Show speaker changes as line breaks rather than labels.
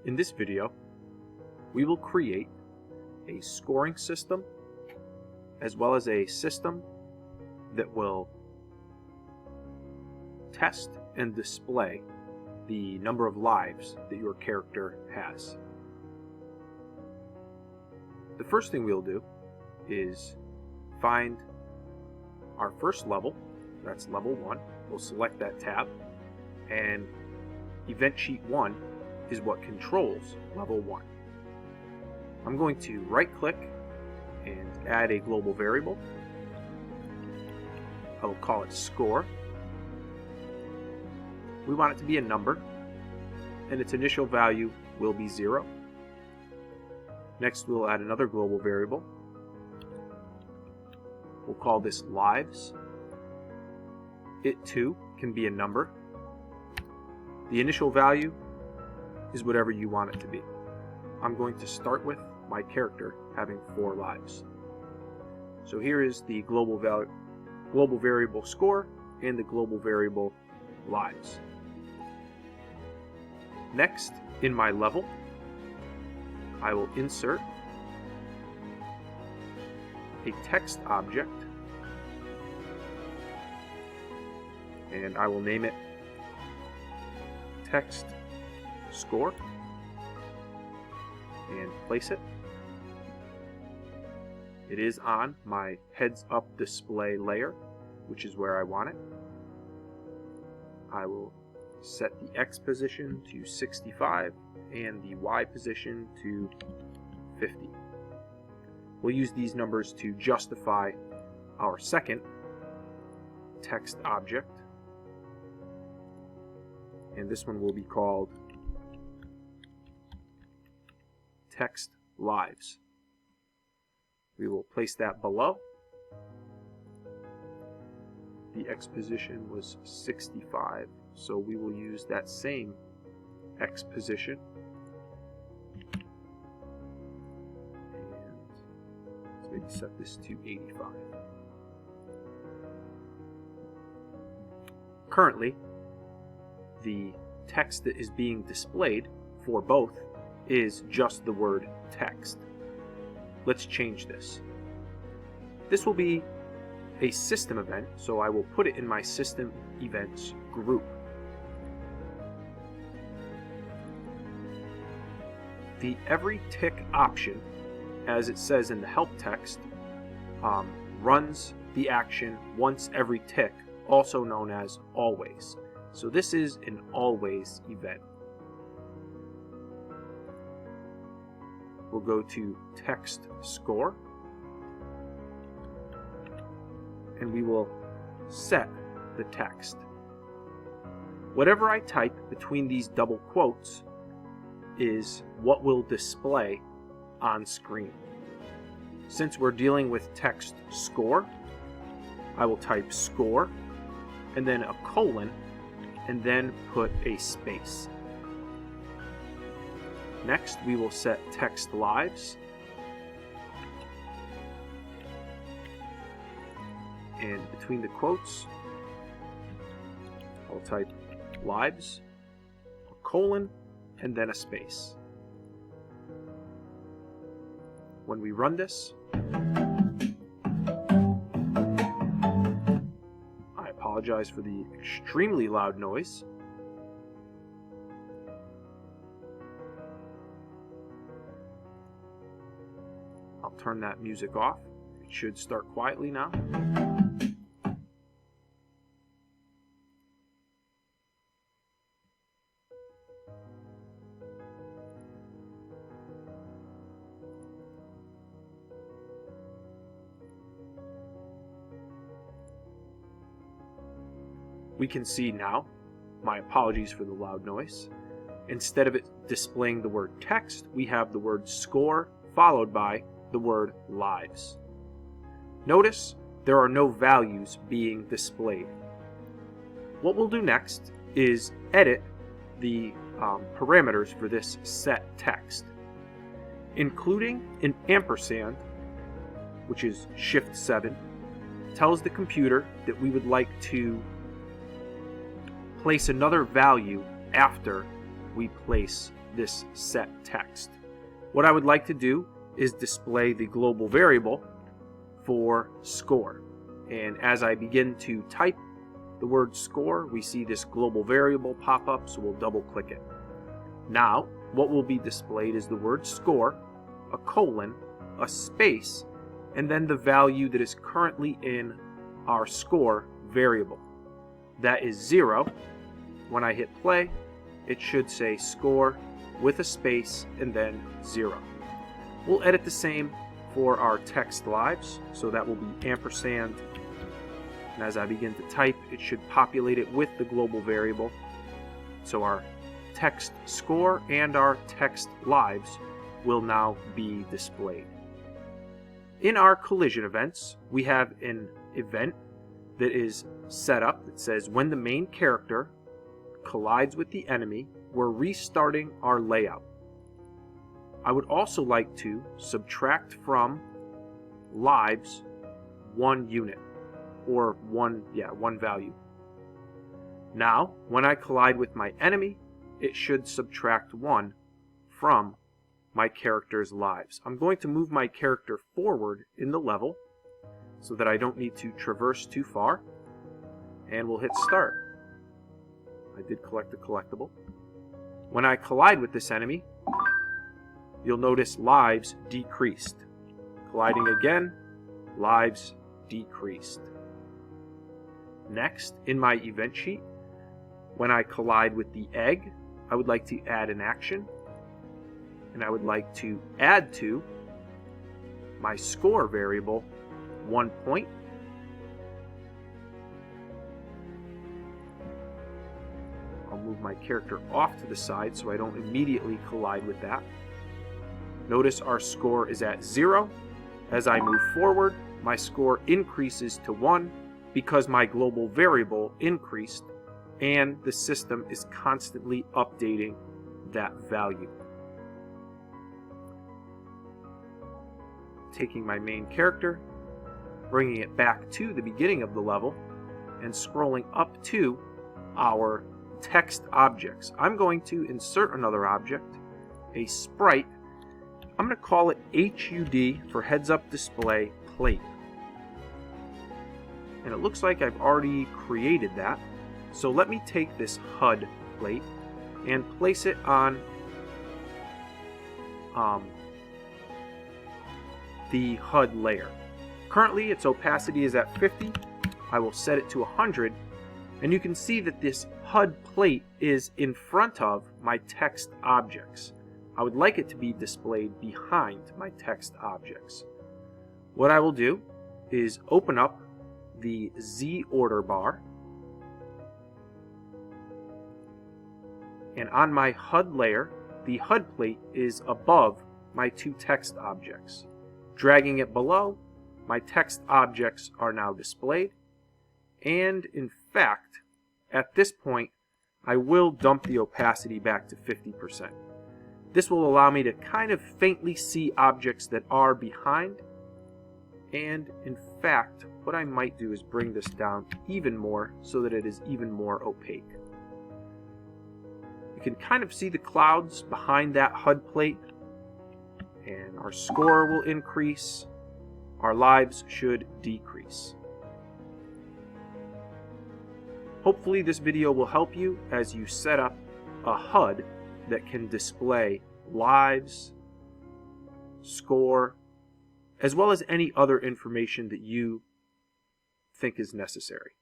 In this video, we will create a scoring system as well as a system that will test and display the number of lives that your character has. The first thing we'll do is find our first level, that's level 1. We'll select that tab, and Event Sheet 1 is what controls level 1. I'm going to right click and add a global variable. I will call it score. We want it to be a number, and its initial value will be 0. Next, we'll add another global variable. We'll call this lives. It too can be a number. The initial value is whatever you want it to be. I'm going to start with my character having 4 lives. So here is the global variable score and the global variable lives. Next, in my level, I will insert a text object, and I will name it text score, and place it. It is on my heads up display layer, which is where I want it. I will set the X position to 65 and the Y position to 50. We'll use these numbers to justify our second text object, and this one will be called text lives. We will place that below. The X position was 65, so we will use that same X position. And let's maybe set this to 85. Currently, the text that is being displayed for both is just the word text. Let's change this. This will be a system event, so I will put it in my system events group. The every tick option, as it says in the help text, runs the action once every tick, also known as always. So this is an always event. We'll go to text score, and we will set the text. Whatever I type between these double quotes is what will display on screen. Since we're dealing with text score, I will type score and then a colon and then put a space. Next, we will set text lives, and between the quotes, I'll type lives, a colon, and then a space. When we run this, I apologize for the extremely loud noise. I'll turn that music off. It should start quietly now. We can see now, my apologies for the loud noise, instead of it displaying the word text, we have the word score followed by the word lives. Notice there are no values being displayed. What we'll do next is edit the parameters for this set text, including an ampersand, which is Shift 7, tells the computer that we would like to place another value after we place this set text. What I would like to do is display the global variable for score. And as I begin to type the word score, we see this global variable pop up, so we'll double click it. Now, what will be displayed is the word score, a colon, a space, and then the value that is currently in our score variable. That is 0. When I hit play, it should say score with a space and then 0. We'll edit the same for our text lives, so that will be ampersand. And as I begin to type, it should populate it with the global variable. So our text score and our text lives will now be displayed. In our collision events, we have an event that is set up that says when the main character collides with the enemy, we're restarting our layout. I would also like to subtract from lives 1 unit, or one value. Now, when I collide with my enemy, it should subtract 1 from my character's lives. I'm going to move my character forward in the level so that I don't need to traverse too far, and we'll hit start. I did collect a collectible. When I collide with this enemy, you'll notice lives decreased. Colliding again, lives decreased. Next, in my event sheet, when I collide with the egg, I would like to add an action, and I would like to add to my score variable 1 point. I'll move my character off to the side so I don't immediately collide with that. Notice our score is at 0. As I move forward, my score increases to 1 because my global variable increased, and the system is constantly updating that value. Taking my main character, bringing it back to the beginning of the level, and scrolling up to our text objects. I'm going to insert another object, a sprite. I'm going to call it HUD for Heads Up Display Plate. And it looks like I've already created that. So let me take this HUD plate and place it on the HUD layer. Currently its opacity is at 50. I will set it to 100, and you can see that this HUD plate is in front of my text objects. I would like it to be displayed behind my text objects. What I will do is open up the Z order bar, and on my HUD layer, the HUD plate is above my 2 text objects. Dragging it below, my text objects are now displayed, and in fact, at this point, I will dump the opacity back to 50%. This will allow me to kind of faintly see objects that are behind, and in fact, what I might do is bring this down even more so that it is even more opaque. You can kind of see the clouds behind that HUD plate, and our score will increase, our lives should decrease. Hopefully this video will help you as you set up a HUD that can display lives, score, as well as any other information that you think is necessary.